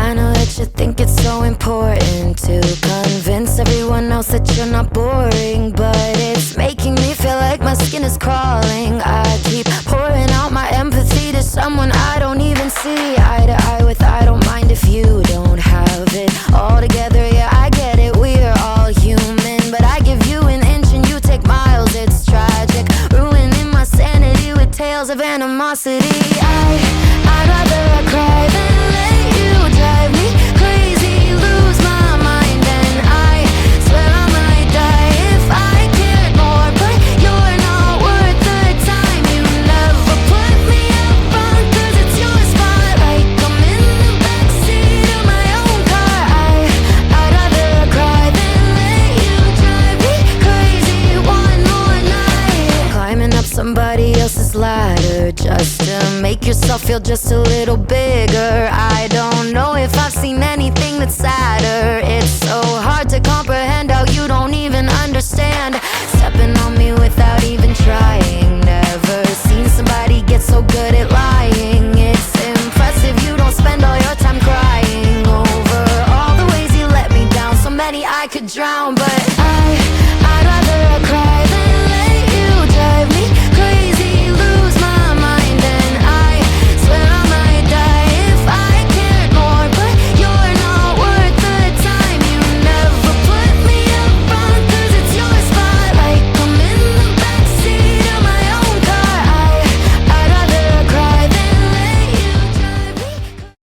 I know that you think it's so important to convince everyone else that you're not boring, but it's making me feel like my skin is crawling. I keep pouring out my empathy to someone I don't even see eye to eye with. I don't mind if you don't have it all together. Yeah, I get it, we're all human, but I give you an inch and you take miles. It's tragic, ruining my sanity with tales of animosity. I'd rather I cry than let you drive me crazy, lose my mind, and I swear I might die if I cared more. But you're not worth the time. You never put me up front, 'cause it's your spotlight. I'm in the backseat of my own car. I'd rather cry than let you drive me crazy one more night. Climbing up somebody else's ladder just to make yourself feel just a little bigger.